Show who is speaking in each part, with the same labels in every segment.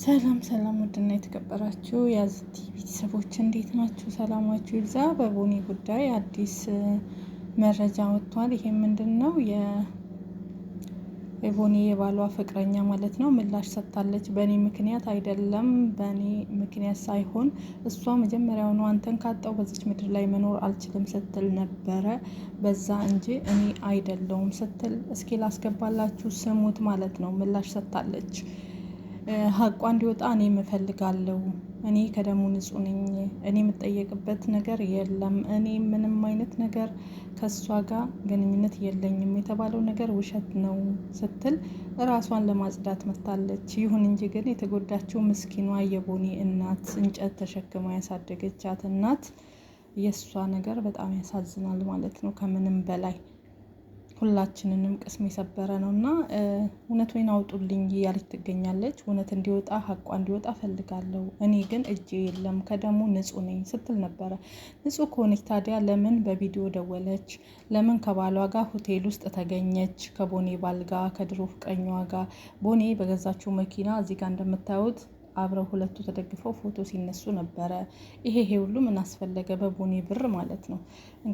Speaker 1: ሰላም ሰላም ውድና የተከበራችሁ የአዚቲ ቤተሰቦች እንዴት ናችሁ? ሰላማችሁ ይብዛ። በቦኒ ጉዳይ አዲስ መረጃ ወጥቷል። ይሄ ምንድነው? የቦኒ የባሏ ፍቅረኛ ማለት ነው ምላሽ ሰጥታለች። በእኔ ምክንያት አይደለም፣ በእኔ ምክንያት ሳይሆን እሷ መጀመሪያውኑ አንተን ካጣው በዚች ምድር ላይ መኖር አልችልም ስትል ነበረ፣ በዛ እንጂ እኔ አይደለሁም ስትል እስኪ ላስገባላችሁ ስሙት ማለት ነው። ምላሽ ሰጥታለች። ሀቋ እንዲወጣ እኔ እፈልጋለሁ። እኔ ከደሙ ንጹህ ነኝ። እኔ የምጠየቅበት ነገር የለም። እኔ ምንም አይነት ነገር ከሷ ጋር ግንኙነት የለኝም። የተባለው ነገር ውሸት ነው ስትል ራሷን ለማጽዳት መታለች። ይሁን እንጂ ግን የተጎዳችው ምስኪኗ የቦኒ እናት፣ እንጨት ተሸክማ ያሳደገቻት እናት፣ የእሷ ነገር በጣም ያሳዝናል ማለት ነው ከምንም በላይ ሁላችንንም ቅስም የሰበረ ነው። እና እውነት ወይን አውጡልኝ እያለች ትገኛለች። እውነት እንዲወጣ ሀቋ እንዲወጣ ፈልጋለሁ። እኔ ግን እጄ የለም ከደሙ ንጹህ ነኝ ስትል ነበረ። ንጹህ ከሆነች ታዲያ ለምን በቪዲዮ ደወለች? ለምን ከባሏ ጋር ሆቴል ውስጥ ተገኘች? ከቦኔ ባል ጋር፣ ከድሮ ፍቅረኛዋ ጋር ቦኔ በገዛችው መኪና እዚህ ጋር እንደምታዩት አብረው ሁለቱ ተደግፈው ፎቶ ሲነሱ ነበረ። ይሄ ሁሉ ምን አስፈለገ? በቦኔ ብር ማለት ነው።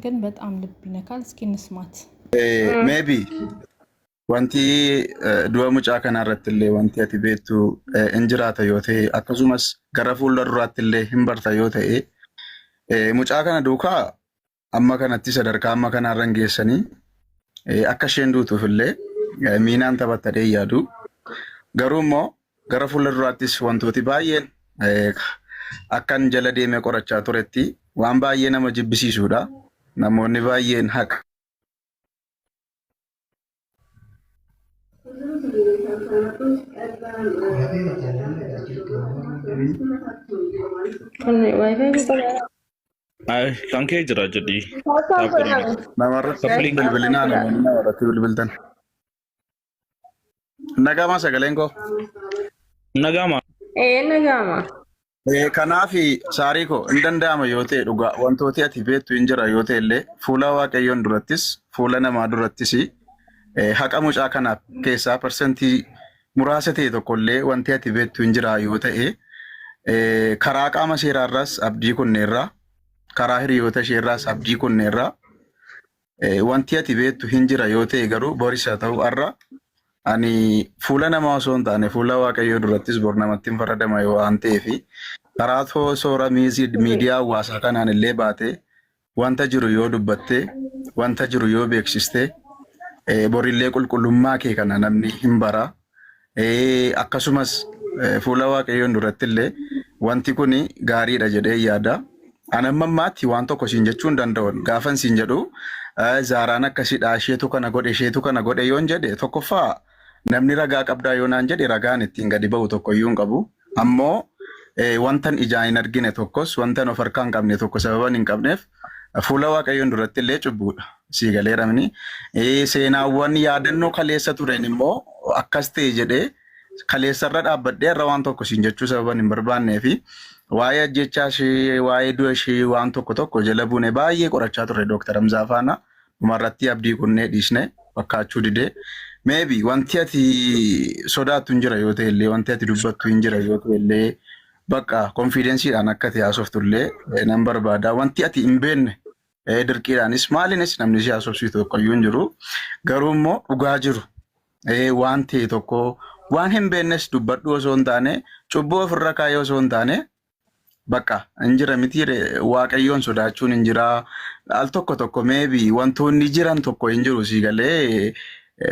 Speaker 1: ግን በጣም ልብ ይነካል። እስኪ እንስማት።
Speaker 2: maybe wanti du'a mucaa kanarratti illee wanti ati beektu hin jiraata yoo ta'e akkasumas gara fuula duraatti illee hin barta yoo ta'e mucaa kana duukaa amma kanatti sadarkaa amma kanarran geessanii akka isheen duutuuf illee miinaan taphattadhee yaadu. Garuu immoo gara fuula duraattis wantooti baay'een akkan jala deemee qorachaa turetti waan baay'ee nama jibbisiisuudha. Namoonni baay'een haqa
Speaker 3: kan kee jira jedhi
Speaker 2: namarratti bilbilinaa namoonni namarratti bilbiltan nagama sagaleen koo
Speaker 3: nagama
Speaker 4: nagama
Speaker 2: kanaaf saarii koo hin danda'ama yoo ta'e dhugaa wantooti ati beektu hin jira yoo ta'e illee fuula waaqayyoon durattis fuula namaa durattis haqa mucaa kanaaf keessaa parsentii muraasa ta'e tokkollee wanti ati beektu hin jira yoo ta'e karaa qaama seeraarraas abdii kunneerraa, karaa hiriyoota isheerraas abdii kunneerraa wanti ati beektu hin jira yoo ta'e garuu boris haa ta'u har'a ani fuula namaa osoo hin taane fuula waaqayyoo durattis bor namatti hin faradama yoo waan ta'eef karaa soora miidiyaa hawaasaa kanaan illee baate wanta jiru yoo dubbatte wanta jiru yoo beeksiste borillee qulqullummaa kee kana namni hin bara. Akkasumas fuula waaqayyoon duratti illee wanti kun gaariidha jedhee yaada. Ani ammaatti waan tokko siin jechuu hin danda'u. Gaafan siin jedhu Zaaraan akkasidha isheetu kana godhe yoon jedhe tokkoffaa namni ragaa qabdaa yoo naan jedhe ragaan ittiin gadi ba'u tokkoyyuu hin qabu. Ammoo wantan ijaan hin argine tokkos wantan of harkaa hin qabne tokko sababan hin qabneef fuula waaqayyoon duratti illee cubbuudha. Si galeeramni seenaawwan yaadannoo kaleessa turen immoo akkas ta'e jedhee kaleessarra dhaabbadhee irra waan tokko siin jechuu sababan hin barbaannee fi waa'ee ajjechaa ishee waa'ee du'a ishee waan tokko jala buune baay'ee qorachaa ture Dr. Hamzaa faana dhumarratti abdii kunnee dhiisne fakkaachuu didee maybe wanti ati sodaattu hin jira yoo ta'e illee wanti ati dubbattu hin jira yoo ta'e illee bakka konfidensiidhaan akka ta'e haasoftu illee nan barbaada. Wanti ati hin beekne dirqiidhaanis maaliinis namni si haasofsiisu tokkoyyuu hin jiru. Garuu immoo dhugaa jiru waan ta'e tokko waan hin beeknes dubbadhu osoo hin taane cubbuu ofirra kaayee osoo hin taane bakka hin jira miti waaqayyoon sodaachuun hin jira. Al tokko maybe wantoonni jiran tokko hin jiru si galee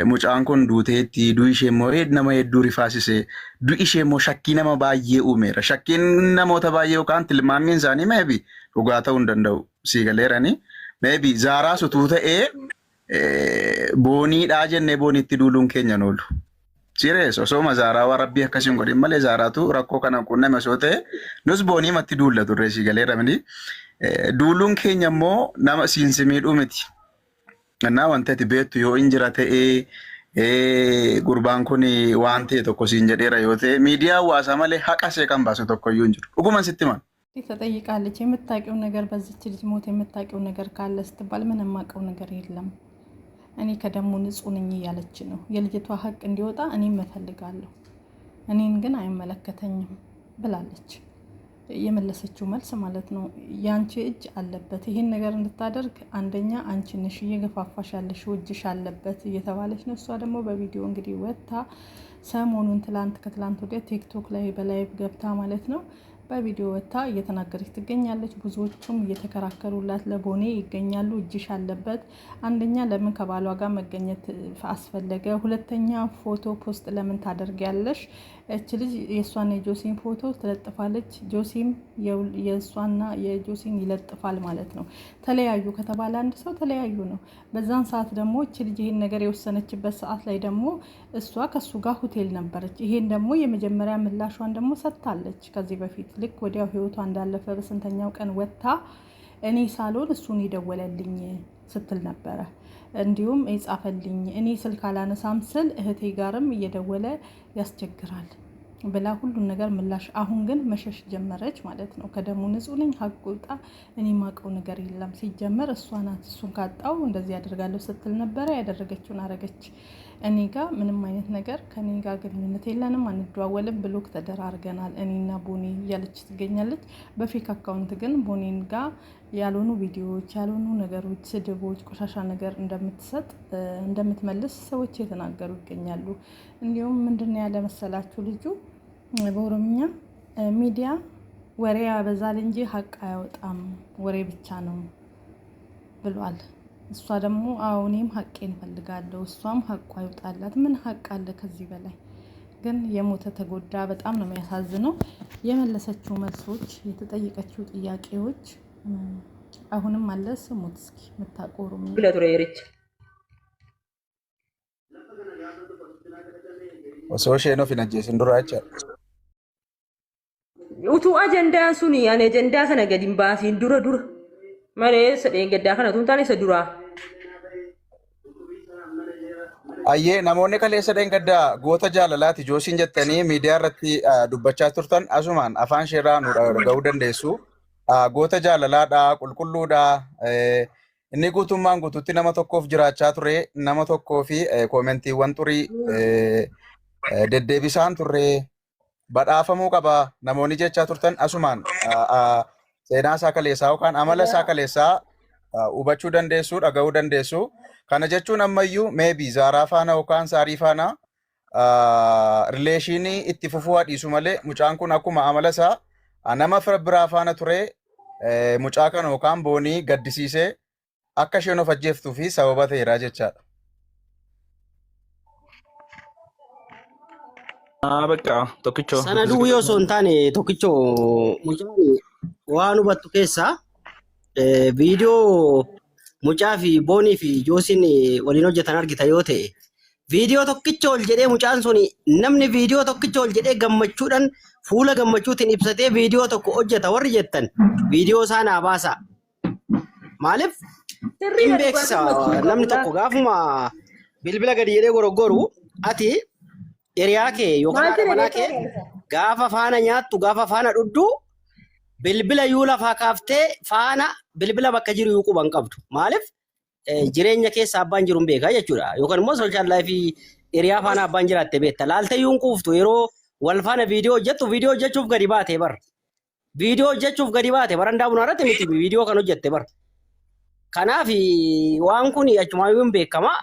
Speaker 2: mucaan kun duuteetti du'i ishee immoo nama hedduu rifaasise du'i ishee immoo shakkii nama baay'ee uumeera. Shakkiin namoota baay'ee yookaan tilmaamiin isaanii maybe dhugaa ta'uu hin danda'u si galeerani. Maybe Zaaraa sutuu ta'ee booniidhaa jennee booniitti duuluun keenya noolu. Sirees osoo Zaaraa waa rabbii akkasiin godhin malee Zaaraatu rakkoo kana qunname osoo ta'e nus booniimatti duulla turre si galeeramni. Duuluun keenya immoo nama siinsimidhuu miti. Naa wanti ati beektu yoo hin jira ta'ee gurbaan kun waan ta'e tokko siin jedheera yoo ta'e miidiyaa hawaasaa malee haqa ishee kan baasu tokkoyyuu hin jiru. Dhuguman sitti himan.
Speaker 1: ተጠይቃለች። የምታውቂው ነገር በዚች ልጅ ሞት የምታውቂው ነገር ካለ ስትባል ምንም የማውቀው ነገር የለም እኔ ከደሙ ንጹህ ነኝ እያለች ነው። የልጅቷ ሀቅ እንዲወጣ እኔም እፈልጋለሁ። እኔን ግን አይመለከተኝም ብላለች። የመለሰችው መልስ ማለት ነው። ያንቺ እጅ አለበት ይሄን ነገር እንድታደርግ አንደኛ አንቺ ነሽ እየገፋፋሽ ያለሽ እጅሽ አለበት እየተባለች ነው። እሷ ደግሞ በቪዲዮ እንግዲህ ወጥታ ሰሞኑን ከትላንት ወዲያ ቲክቶክ ላይ በላይቭ ገብታ ማለት ነው በቪዲዮ ወጥታ እየተናገረች ትገኛለች። ብዙዎቹም እየተከራከሩላት ለቦኔ ይገኛሉ። እጅሽ አለበት አንደኛ ለምን ከባሏ ጋር መገኘት አስፈለገ? ሁለተኛ ፎቶ ፖስት ለምን ታደርጊያለሽ? እች ልጅ የእሷና የጆሲን ፎቶ ትለጥፋለች። ጆሲም የእሷና የጆሲን ይለጥፋል ማለት ነው። ተለያዩ ከተባለ አንድ ሰው ተለያዩ ነው። በዛን ሰዓት ደግሞ እች ልጅ ይሄን ነገር የወሰነችበት ሰዓት ላይ ደግሞ እሷ ከሱ ጋር ሆቴል ነበረች። ይሄን ደግሞ የመጀመሪያ ምላሿን ደግሞ ሰጥታለች ከዚህ በፊት ልክ ወዲያው ህይወቷ እንዳለፈ በስንተኛው ቀን ወጥታ እኔ ሳሎን እሱን ይደወለልኝ ስትል ነበረ። እንዲሁም የጻፈልኝ እኔ ስልክ አላነሳም ስል እህቴ ጋርም እየደወለ ያስቸግራል ብላ ሁሉን ነገር ምላሽ። አሁን ግን መሸሽ ጀመረች ማለት ነው። ከደሙ ንጹህ ነኝ ሀቅ ውጣ እኔ ማውቀው ነገር የለም ሲጀመር እሷ ናት እሱን ካጣው እንደዚህ ያደርጋለሁ ስትል ነበረ። ያደረገችውን አረገች። እኔ ጋር ምንም አይነት ነገር ከኔ ጋር ግንኙነት የለንም አንደዋወልም ብሎክ ተደራርገናል እኔና ቦኔ እያለች ትገኛለች። በፌክ አካውንት ግን ቦኔን ጋር ያልሆኑ ቪዲዮዎች ያልሆኑ ነገሮች ስድቦች ቆሻሻ ነገር እንደምትመልስ ሰዎች የተናገሩ ይገኛሉ። እንዲሁም ምንድነው ያለ መሰላችሁ ልጁ በኦሮምኛ ሚዲያ ወሬ ያበዛል እንጂ ሀቅ አያወጣም ወሬ ብቻ ነው ብሏል። እሷ ደግሞ አዎ እኔም ሀቄን እፈልጋለሁ እሷም ሀቋ ይወጣላት። ምን ሀቅ አለ ከዚህ በላይ? ግን የሞተ ተጎዳ። በጣም ነው የሚያሳዝነው። የመለሰችው መልሶች የተጠየቀችው ጥያቄዎች አሁንም አለ። ስሙት እስኪ የምታቆሩ
Speaker 4: ብለቱሬሪች
Speaker 2: ሶሼ ነው ፊነጀስ እንዱራቻ
Speaker 4: utuu ajandaan suni ani ajandaa sana gadi hin baasiin dura malee sadeen gaddaa kana tun taane isa duraa.
Speaker 2: Ayyee namoonni kaleessa dheengaddaa goota jaalalaati joosiin jettanii miidiyaa irratti dubbachaa turtan asumaan afaan sheeraa nu dhaga'uu dandeessu. Goota jaalalaadha qulqulluudha. Inni guutummaan guutuutti nama tokkoof jiraachaa ture nama tokkoo fi koomentiiwwan xurii deddeebisaan turre. Badhaafamuu qaba namoonni jechaa turtan asumaan seenaa isaa kaleessaa yookaan amala isaa kaleessaa hubachuu dandeessu dhaga'uu dandeessu. Kana jechuun ammayyuu meebii Zaaraa faana yookaan Saarii faana rileeshinii itti fufuu dhiisu malee mucaan kun akkuma amala isaa nama biraa faana ture mucaa kana yookaan boonii gaddisiisee akka isheen of ajjeeftuu fi sababa ta'eera jechaadha.
Speaker 3: በቃ tokkicho
Speaker 5: sanaduu yoo osoo hin taane tokkicho mucaan waan hubattu keessaa viidiyoo mucaa fi boonii fi joosiin waliin hojjetan argita yoo ta'e viidiyoo tokkicha ol jedhee mucaan sun namni viidiyoo tokkicha ol jedhee gammachuudhaan fuula gammachuutiin ibsatee viidiyoo tokko hojjeta warri jettan viidiyoo isaa naa baasa. Maaliif hin beeksisa namni tokko gaafuma bilbila gadi jedhee goroggoru ati Eriyaa kee yookaan haadha manaa kee gaafa faana nyaattu gaafa faana dhudhu bilbila yoo lafaa kaaftee faana bilbila bakka jiru yoo quban qabdu. Maaliif jireenya keessa abbaan jiru hin beekaa jechuudha. Yookaan immoo sooshaal laayifii eriyaa faana abbaan jiraatte beekta. Laaltee yoo hin quuftu yeroo wal faana viidiyoo hojjettu viidiyoo hojjechuuf gadi baate bar. Viidiyoo hojjechuuf gadi baate barandaa bunaa irratti miti viidiyoo kan hojjette bar. Kanaaf waan kun achumaa yoo hin beekama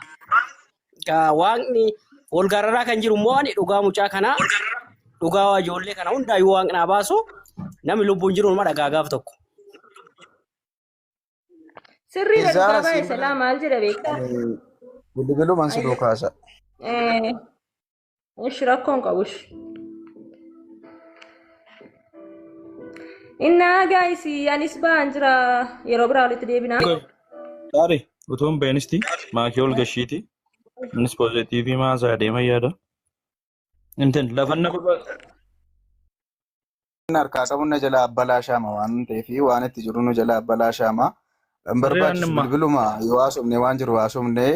Speaker 5: waaqni wal gararraa kan jiru immoo ani dhugaa mucaa kanaa dhugaa ijoollee kana hundaayyuu waaqnaa baasu namni lubbuun jiru nama dhagaa gaaf tokko.
Speaker 4: Sirrii dhugaa baay'ee salaa maal jedha beektaa?
Speaker 2: Bilbiluu mansiduu kaasa.
Speaker 4: Ishi rakkoon qabush. Innaa gaayisi anis ba'aan jira yeroo biraa walitti deebinaa.
Speaker 3: Saari utuun beenisti maakii ol gashiiti. Innis poozitiivii maasaa adeema yaada. Intin lafanna barbaada.
Speaker 2: Harkaa qabuun na jala abbalaa shaama waan ta'eef waan itti jiru nu jala abbalaa shaama. Barbaachisu bilbiluma yoo haasofne waan jiru haasofne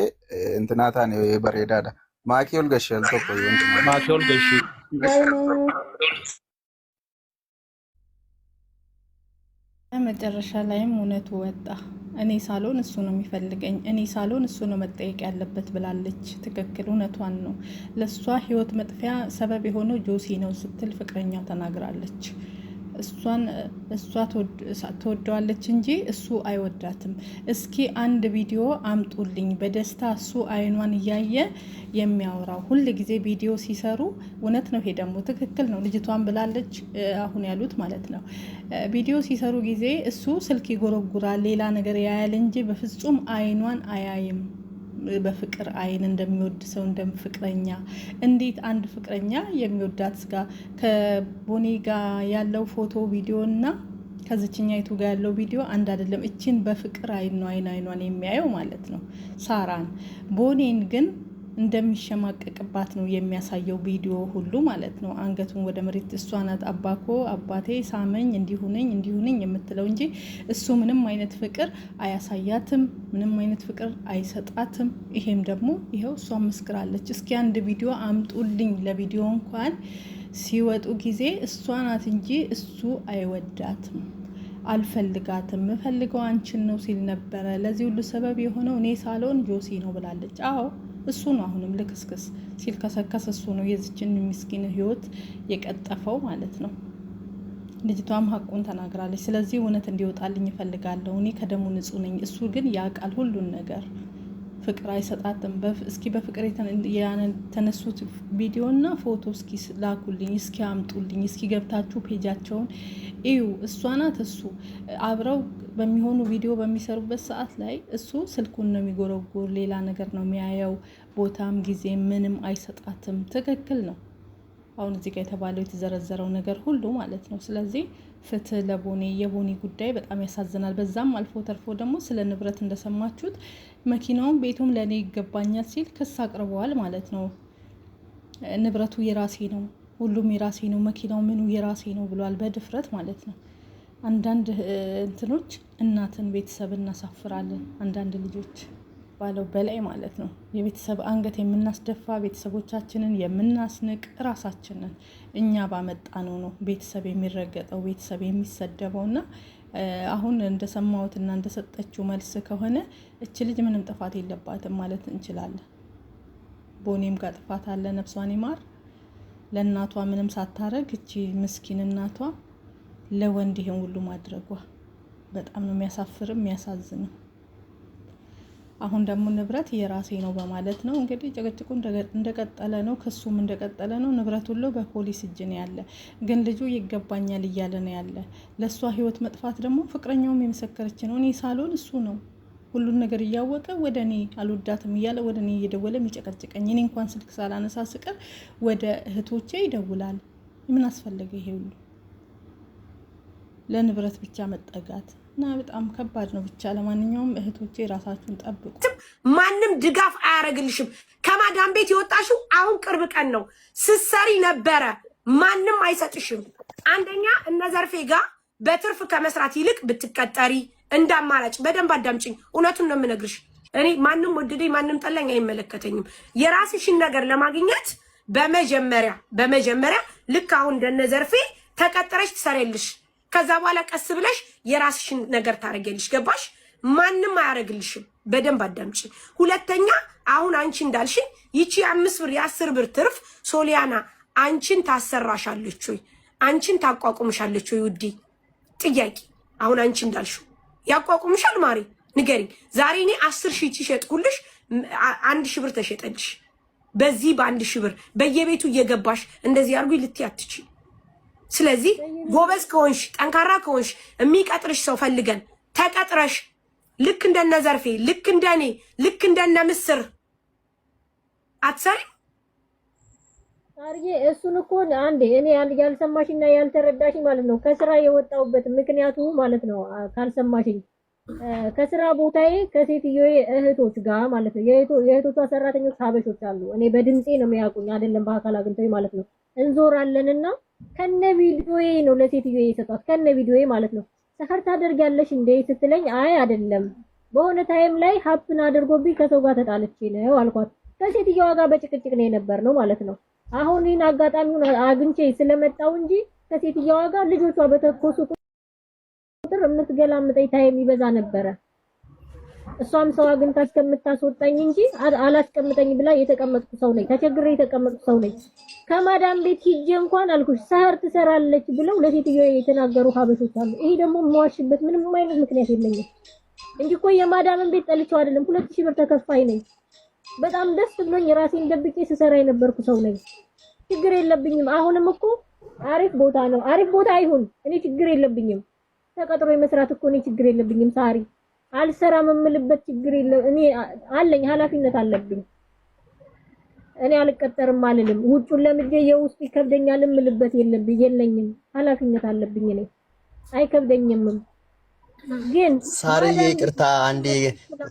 Speaker 2: intinaa taane bareedaadha. Maakii ol gashee al tokko yoo intinaa.
Speaker 3: Maakii ol gashee.
Speaker 1: መጨረሻ ላይም እውነቱ ወጣ። እኔ ሳሎን እሱ ነው የሚፈልገኝ፣ እኔ ሳሎን እሱ ነው መጠየቅ ያለበት ብላለች። ትክክል፣ እውነቷን ነው። ለእሷ ህይወት መጥፊያ ሰበብ የሆነው ጆሲ ነው ስትል ፍቅረኛው ተናግራለች። እሷ ትወደዋለች እንጂ እሱ አይወዳትም። እስኪ አንድ ቪዲዮ አምጡልኝ በደስታ እሱ አይኗን እያየ የሚያወራው። ሁል ጊዜ ቪዲዮ ሲሰሩ እውነት ነው። ይሄ ደግሞ ትክክል ነው። ልጅቷን ብላለች አሁን ያሉት ማለት ነው። ቪዲዮ ሲሰሩ ጊዜ እሱ ስልክ ይጎረጉራል፣ ሌላ ነገር ያያል እንጂ በፍጹም አይኗን አያይም። በፍቅር አይን እንደሚወድ ሰው ፍቅረኛ። እንዴት አንድ ፍቅረኛ የሚወዳት ጋር ከቦኒ ጋር ያለው ፎቶ ቪዲዮ እና ከዚችኛይቱ ጋር ያለው ቪዲዮ አንድ አይደለም። እችን በፍቅር አይን ነው አይኗን የሚያየው ማለት ነው ሳራን። ቦኔን ግን እንደሚሸማቀቅባት ነው የሚያሳየው ቪዲዮ ሁሉ ማለት ነው። አንገቱን ወደ መሬት እሷ ናት አባቴ ሳመኝ እንዲሁነኝ የምትለው እንጂ እሱ ምንም አይነት ፍቅር አያሳያትም፣ ምንም አይነት ፍቅር አይሰጣትም። ይሄም ደግሞ ይኸው እሷ መስክራለች። እስኪ አንድ ቪዲዮ አምጡልኝ። ለቪዲዮ እንኳን ሲወጡ ጊዜ እሷ ናት እንጂ እሱ አይወዳትም፣ አልፈልጋትም፣ ምፈልገው አንቺን ነው ሲል ነበረ። ለዚህ ሁሉ ሰበብ የሆነው እኔ ሳሎን ጆሲ ነው ብላለች። አዎ እሱ ነው። አሁንም ልክስክስ ሲል ከሰከስ እሱ ነው የዚችን ምስኪን ህይወት የቀጠፈው ማለት ነው። ልጅቷም ሀቁን ተናግራለች። ስለዚህ እውነት እንዲወጣልኝ እፈልጋለሁ። እኔ ከደሙ ንጹህ ነኝ። እሱ ግን ያውቃል ሁሉን ነገር። ፍቅር አይሰጣትም። እስኪ በፍቅር የተነሱት ቪዲዮና ፎቶ እስኪ ላኩልኝ፣ እስኪ አምጡልኝ፣ እስኪ ገብታችሁ ፔጃቸውን እዩ። እሷ ናት እሱ አብረው በሚሆኑ ቪዲዮ በሚሰሩበት ሰዓት ላይ እሱ ስልኩን ነው የሚጎረጉር፣ ሌላ ነገር ነው የሚያየው። ቦታም ጊዜ ምንም አይሰጣትም። ትክክል ነው። አሁን እዚህ ጋር የተባለው የተዘረዘረው ነገር ሁሉ ማለት ነው። ስለዚህ ፍትህ ለቦኒ። የቦኒ ጉዳይ በጣም ያሳዝናል። በዛም አልፎ ተርፎ ደግሞ ስለ ንብረት እንደሰማችሁት መኪናውን ቤቱም ለእኔ ይገባኛል ሲል ክስ አቅርበዋል ማለት ነው። ንብረቱ የራሴ ነው፣ ሁሉም የራሴ ነው፣ መኪናው ምኑ የራሴ ነው ብሏል በድፍረት ማለት ነው። አንዳንድ እንትኖች እናትን ቤተሰብ እናሳፍራለን። አንዳንድ ልጆች ባለው በላይ ማለት ነው። የቤተሰብ አንገት የምናስደፋ ቤተሰቦቻችንን የምናስንቅ ራሳችንን እኛ ባመጣ ነው ቤተሰብ የሚረገጠው ቤተሰብ የሚሰደበው። እና አሁን እንደሰማሁትና እንደሰጠችው መልስ ከሆነ እች ልጅ ምንም ጥፋት የለባትም ማለት እንችላለን። ቦኔም ጋር ጥፋት አለ፣ ነፍሷን ይማር። ለእናቷ ምንም ሳታረግ እቺ ምስኪን እናቷ ለወንድ ይሄን ሁሉ ማድረጓ በጣም ነው የሚያሳፍርም የሚያሳዝነው። አሁን ደግሞ ንብረት የራሴ ነው በማለት ነው እንግዲህ ጭቅጭቁ እንደቀጠለ ነው። ክሱም እንደቀጠለ ነው። ንብረት ሁሉ በፖሊስ እጅ ነው ያለ። ግን ልጁ ይገባኛል እያለ ነው ያለ። ለእሷ ህይወት መጥፋት ደግሞ ፍቅረኛውም የመሰከረች ነው። እኔ ሳሎን እሱ ነው ሁሉን ነገር እያወቀ ወደ እኔ አልወዳትም እያለ ወደ እኔ እየደወለ የሚጨቀጭቀኝ። እኔ እንኳን ስልክ ሳላነሳ ስቀር ወደ እህቶቼ ይደውላል። ምን አስፈለገ ይሄ ሁሉ ለንብረት ብቻ መጠጋት? እና በጣም ከባድ ነው። ብቻ ለማንኛውም እህቶቼ ራሳችሁን ጠብቁ።
Speaker 6: ማንም ድጋፍ አያረግልሽም። ከማዳም ቤት የወጣሽው አሁን ቅርብ ቀን ነው። ስትሰሪ ነበረ። ማንም አይሰጥሽም። አንደኛ እነ ዘርፌ ጋር በትርፍ ከመስራት ይልቅ ብትቀጠሪ እንዳማራጭ። በደንብ አዳምጪኝ። እውነቱን ነው የምነግርሽ። እኔ ማንም ወደደኝ ማንም ጠላኝ አይመለከተኝም። የራስሽን ነገር ለማግኘት በመጀመሪያ ልክ አሁን እንደነ ዘርፌ ተቀጥረሽ ትሰሪልሽ። ከዛ በኋላ ቀስ ብለሽ የራስሽን ነገር ታረጋለሽ። ገባሽ? ማንም አያረግልሽም። በደንብ አዳምጪ። ሁለተኛ አሁን አንቺ እንዳልሽኝ ይቺ 5 ብር የ10 ብር ትርፍ ሶሊያና አንቺን ታሰራሻለች ወይ? አንቺን ታቋቁምሻለች ወይ? ውዴ ጥያቄ። አሁን አንቺ እንዳልሽው ያቋቁምሻል? ማሪ ንገሪኝ። ዛሬ እኔ 10 ሺህ ትሸጥኩልሽ 1,000 ብር ተሸጠልሽ። በዚህ በ1,000 ብር በየቤቱ እየገባሽ እንደዚህ አርጉ ልትያትቺ። ስለዚህ ጎበዝ ከሆንሽ ጠንካራ ከሆንሽ የሚቀጥርሽ ሰው ፈልገን ተቀጥረሽ ልክ እንደነ ዘርፌ ልክ እንደኔ ልክ እንደነ ምስር አትሰሪ
Speaker 7: አርዬ። እሱን እኮ አንዴ እኔ ያልሰማሽና ያልተረዳሽ ማለት ነው። ከስራ የወጣሁበት ምክንያቱ ማለት ነው ካልሰማሽኝ ከስራ ቦታዬ ከሴትዮዬ እህቶች ጋር ማለት ነው የእህቶቿ ሰራተኞች ሀበሾች አሉ። እኔ በድምጼ ነው የሚያውቁኝ አይደለም በአካል አግኝተው ማለት ነው። እንዞራለንና ከነ ቪዲዮዬ ነው ለሴትዮዬ የሰጧት ከነ ቪዲዮዬ ማለት ነው። ሰፈር ታደርጊያለሽ እንዴ ስትለኝ አይ አይደለም በሆነ ታይም ላይ ሀፕን አድርጎብኝ ከሰው ጋር ተጣልቼ ነው አልኳት። ከሴትዮዋ ጋር በጭቅጭቅ ነው የነበር ነው ማለት ነው። አሁን ይህን አጋጣሚውን አግኝቼ ስለመጣው እንጂ ከሴትዮዋ ጋር ልጆቿ በተኮሱ ቁጥር የምትገላምጠኝ ታይም ይበዛ ነበረ። እሷም ሰው አግኝታ እስከምታስወጣኝ እንጂ አላስቀምጠኝ ብላ የተቀመጥኩ ሰው ነኝ። ተቸግሬ የተቀመጥኩ ሰው ነኝ። ከማዳም ቤት ሂጄ እንኳን አልኩሽ ሰህር ትሰራለች ብለው ለሴትዮ የተናገሩ ሀበሾች አሉ። ይሄ ደግሞ የማዋሽበት ምንም አይነት ምክንያት የለኝም እንጂ እኮ የማዳምን ቤት ጠልቼው አይደለም። 2000 ብር ተከፋይ ነኝ። በጣም ደስ ብሎኝ ራሴን ደብቄ ስሰራ የነበርኩ ሰው ነኝ። ችግር የለብኝም። አሁንም እኮ አሪፍ ቦታ ነው። አሪፍ ቦታ አይሁን እኔ ችግር የለብኝም። ተቀጥሮ የመስራት እኮ እኔ ችግር የለብኝም። ሳሪ አልሰራም የምልበት ችግር የለም። እኔ አለኝ ኃላፊነት አለብኝ። እኔ አልቀጠርም አልልም። ውጩን ለምጄ የውስጥ ይከብደኛል የምልበት የለኝም። ኃላፊነት አለብኝ። እኔ አይከብደኝምም። ግን
Speaker 5: ሳርዬ ይቅርታ፣ አንዴ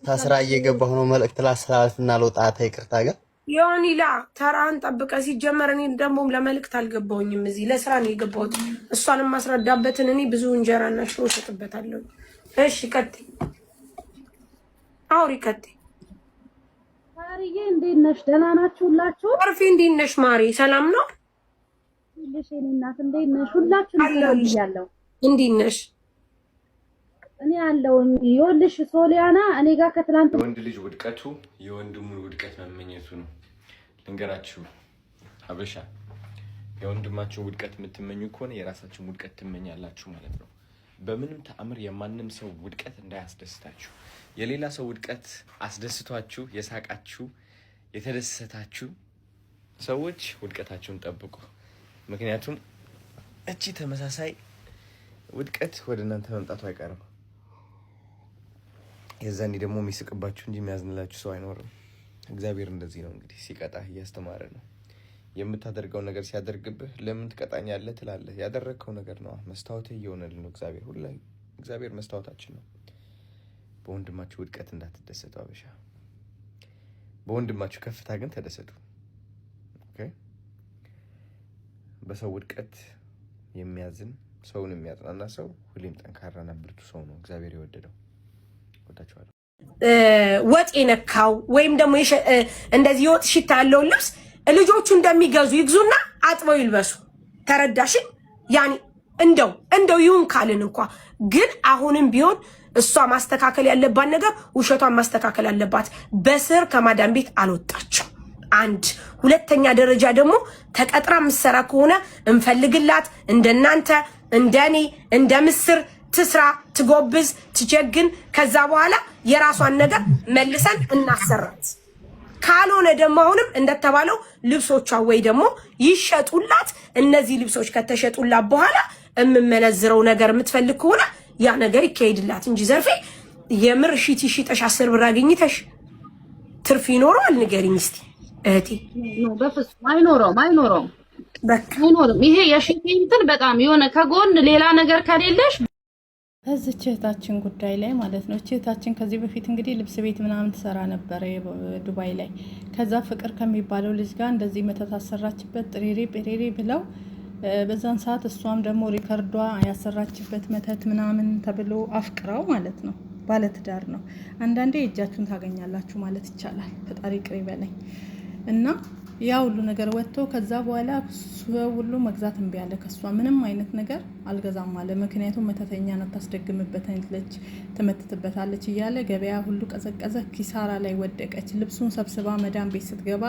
Speaker 5: ታስራ እየገባሁ ነው። መልእክት ላስተላልፍና ልውጣ። ይቅርታ ጋር
Speaker 6: ዮኒላ ተራን ጠብቀ። ሲጀመር እኔ ደግሞ ለመልእክት አልገባሁኝም። እዚህ ለስራ ነው የገባሁት። እሷንም ማስረዳበትን እኔ ብዙ እንጀራና ሽሮ እሸጥበታለሁ። እሺ ቀጥይ፣ አውሪ ቀጥይ።
Speaker 8: ማሪዬ እንዴት ነሽ? ደህና ናችሁ ሁላችሁ?
Speaker 6: አርፊ እንዴት ነሽ ማሪ? ሰላም ነው
Speaker 8: ልሽ የኔ እናት እንዴት ነሽ? ሁላችሁ ሰላም ብያለሁ።
Speaker 6: እንዴት ነሽ?
Speaker 8: እኔ ያለው ይኸውልሽ ሶሊያና እኔ ጋር ከትላንት
Speaker 9: ወንድ ልጅ ውድቀቱ የወንድሙን ውድቀት መመኘቱ ነው። ልንገራችሁ ሀበሻ፣ የወንድማችሁን ውድቀት የምትመኙ ከሆነ የራሳችሁን ውድቀት ትመኛላችሁ ማለት ነው። በምንም ተአምር የማንም ሰው ውድቀት እንዳያስደስታችሁ። የሌላ ሰው ውድቀት አስደስቷችሁ የሳቃችሁ የተደሰታችሁ ሰዎች ውድቀታችሁን ጠብቁ። ምክንያቱም እቺ ተመሳሳይ ውድቀት ወደ እናንተ መምጣቱ አይቀርም። የዛኔ ደግሞ የሚስቅባችሁ እንጂ የሚያዝንላችሁ ሰው አይኖርም። እግዚአብሔር እንደዚህ ነው እንግዲህ ሲቀጣህ እያስተማረ ነው። የምታደርገው ነገር ሲያደርግብህ ለምን ትቀጣኛለህ ትላለህ። ያደረግከው ነገር ነው መስታወት እየሆነልን ነው። እግዚአብሔር መስታወታችን ነው። በወንድማችሁ ውድቀት እንዳትደሰቱ አበሻ። በወንድማችሁ ከፍታ ግን ተደሰቱ። ኦኬ። በሰው ውድቀት የሚያዝን ሰውን የሚያጽናና ሰው ሁሌም ጠንካራና ብርቱ ሰው ነው እግዚአብሔር የወደደው። ወጣችኋል።
Speaker 6: ወጥ የነካው ወይም ደግሞ እንደዚህ የወጥ ሽታ ያለውን ልብስ ልጆቹ እንደሚገዙ ይግዙና አጥበው ይልበሱ። ተረዳሽን? ያኒ እንደው ይሁን ካልን እንኳ ግን አሁንም ቢሆን እሷ ማስተካከል ያለባት ነገር ውሸቷን ማስተካከል አለባት። በስር ከማዳም ቤት አልወጣችም። አንድ ሁለተኛ ደረጃ ደግሞ ተቀጥራ ምሰራ ከሆነ እንፈልግላት። እንደናንተ እንደኔ እንደ ምስር ትስራ፣ ትጎብዝ፣ ትጀግን። ከዛ በኋላ የራሷን ነገር መልሰን እናሰራት። ካልሆነ ደግሞ አሁንም እንደተባለው ልብሶቿ ወይ ደግሞ ይሸጡላት። እነዚህ ልብሶች ከተሸጡላት በኋላ የምመነዝረው ነገር የምትፈልግ ከሆነ ያ ነገር ይካሄድላት እንጂ ዘርፌ የምር ሽጠሽ 10 ብር አግኝተሽ ትርፍ ይኖረዋል? ንገሪኝ እስቲ እህቴ።
Speaker 8: በፍጹም አይኖረውም።
Speaker 6: በቃ
Speaker 8: አይኖርም። ይሄ የሽቴ እንትን በጣም የሆነ ከጎን ሌላ ነገር ከሌለሽ
Speaker 1: እዚች እህታችን ጉዳይ ላይ ማለት ነው። እህታችን ከዚህ በፊት እንግዲህ ልብስ ቤት ምናምን ትሰራ ነበረ ዱባይ ላይ። ከዛ ፍቅር ከሚባለው ልጅ ጋር እንደዚህ መተት አሰራችበት ጥሬሬ ጴሬሬ ብለው በዛን ሰዓት እሷም ደግሞ ሪከርዷ ያሰራችበት መተት ምናምን ተብሎ አፍቅራው ማለት ነው። ባለትዳር ነው። አንዳንዴ እጃችሁን ታገኛላችሁ ማለት ይቻላል። ፈጣሪ ቅሪ በላይ እና ያ ሁሉ ነገር ወጥቶ ከዛ በኋላ ሰው ሁሉ መግዛት እምቢ አለ። ከሷ ምንም አይነት ነገር አልገዛም አለ። ምክንያቱም መተተኛ ናት፣ ታስደግምበታለች፣ ትመትትበታለች እያለ ገበያ ሁሉ ቀዘቀዘ። ኪሳራ ላይ ወደቀች። ልብሱን ሰብስባ መዳም ቤት ስትገባ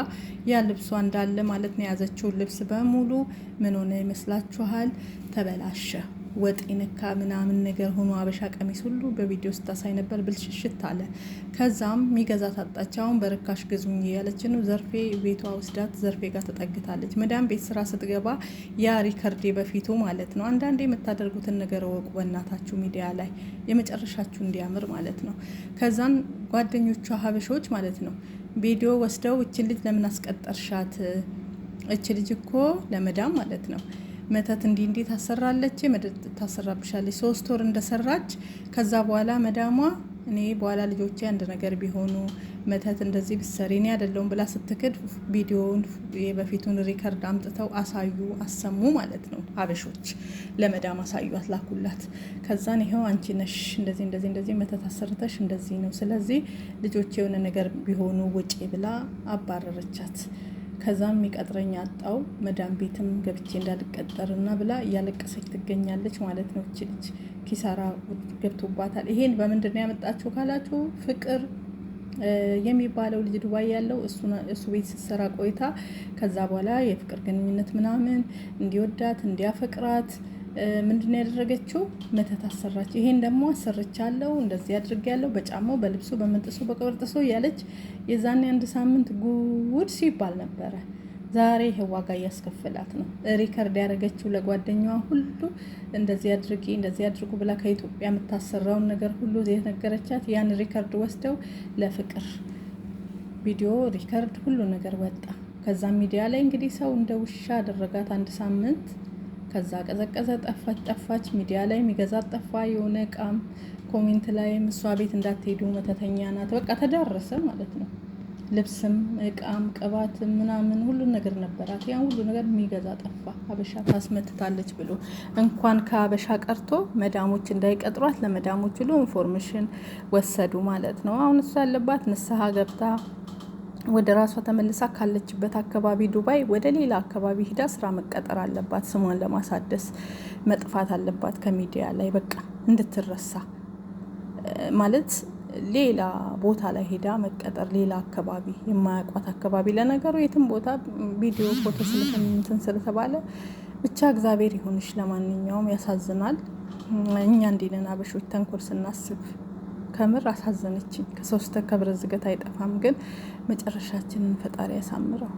Speaker 1: ያ ልብሷ እንዳለ ማለት ነው የያዘችውን ልብስ በሙሉ ምን ሆነ ይመስላችኋል? ተበላሸ። ወጥ ነካ ምናምን ነገር ሆኖ አበሻ ቀሚስ ሁሉ በቪዲዮ ስታሳይ ነበር። ብልሽሽት አለ። ከዛም ሚገዛ ታጣች። አሁን በርካሽ ግዙኝ ያለች ነው። ዘርፌ ቤቷ ወስዳት ዘርፌ ጋር ተጠግታለች። መዳም ቤት ስራ ስትገባ ያ ሪከርዴ በፊቱ ማለት ነው። አንዳንዴ የምታደርጉትን ነገር ወቁ በእናታችሁ ሚዲያ ላይ የመጨረሻችሁ እንዲያምር ማለት ነው። ከዛን ጓደኞቿ ሀበሾች ማለት ነው ቪዲዮ ወስደው እችን ልጅ ለምን አስቀጠርሻት? እች ልጅ እኮ ለመዳም ማለት ነው መተት እንዲህ ታሰራለች፣ መተት ታሰራብሻለች። 3 ወር እንደሰራች ከዛ በኋላ መዳሟ እኔ በኋላ ልጆቼ አንድ ነገር ቢሆኑ መተት እንደዚህ ብሰሪ እኔ አይደለሁም ብላ ስትክድ ቪዲዮውን በፊቱን ሪከርድ አምጥተው አሰሙ ማለት ነው። ሀበሾች ለመዳም አሳዩት፣ ላኩላት። ከዛን ይሄው አንቺ ነሽ እንደዚህ መተት አሰርተሽ እንደዚህ ነው፣ ስለዚህ ልጆቼ የሆነ ነገር ቢሆኑ ውጪ ብላ አባረረቻት። ከዛም የሚቀጥረኝ አጣው፣ መዳም ቤትም ገብቼ እንዳልቀጠርና ብላ እያለቀሰች ትገኛለች ማለት ነው። እቺ ልጅ ኪሳራ ገብቶባታል። ይሄን በምንድን ነው ያመጣችሁ ካላችሁ ፍቅር የሚባለው ልጅ ዱባይ ያለው እሱ ቤት ስትሰራ ቆይታ ከዛ በኋላ የፍቅር ግንኙነት ምናምን እንዲወዳት እንዲያፈቅራት ምንድነው ያደረገችው? መተት አሰራች። ይሄን ደግሞ አሰርቻለሁ እንደዚህ አድርጌያለሁ በጫማው በልብሱ በመንጥሱ በቅብርጥሱ ያለች የዛኔ 1 ሳምንት ጉድ ሲባል ነበረ። ዛሬ ይሄ ዋጋ እያስከፈላት ነው። ሪከርድ ያደረገችው ለጓደኛዋ ሁሉ እንደዚህ አድርጊ እንደዚህ አድርጉ ብላ ከኢትዮጵያ የምታሰራውን ነገር ሁሉ የነገረቻት ያን ሪከርድ ወስደው ለፍቅር ቪዲዮ ሪከርድ ሁሉ ነገር ወጣ። ከዛ ሚዲያ ላይ እንግዲህ ሰው እንደ ውሻ አደረጋት 1 ሳምንት። ከዛ ቀዘቀዘ፣ ጠፋች። ሚዲያ ላይ የሚገዛት ጠፋ። የሆነ እቃም ኮሜንት ላይም እሷ ቤት እንዳትሄዱ መተተኛ ናት በቃ ተዳረሰ ማለት ነው። ልብስም እቃም ቅባትም ምናምን ሁሉን ነገር ነበራት። ያን ሁሉ ነገር የሚገዛ ጠፋ። ሀበሻ ታስመትታለች ብሎ እንኳን ከሀበሻ ቀርቶ መዳሞች እንዳይቀጥሯት ለመዳሞች ሁሉ ኢንፎርሜሽን ወሰዱ ማለት ነው። አሁን እሷ ያለባት ንስሐ ገብታ ወደ ራሷ ተመልሳ ካለችበት አካባቢ ዱባይ ወደ ሌላ አካባቢ ሂዳ ስራ መቀጠር አለባት። ስሟን ለማሳደስ መጥፋት አለባት ከሚዲያ ላይ በቃ እንድትረሳ ማለት ሌላ ቦታ ላይ ሄዳ መቀጠር፣ ሌላ አካባቢ የማያውቋት አካባቢ። ለነገሩ የትም ቦታ ቪዲዮ ፎቶ ስለተንትን ስለተባለ ብቻ እግዚአብሔር ይሁንሽ። ለማንኛውም ያሳዝናል። እኛ እንዲነን አበሾች ተንኮል ስናስብ ከምር አሳዘነችኝ። ከ3 ከብረት ዝገት አይጠፋም፣ ግን መጨረሻችንን ፈጣሪ ያሳምረው።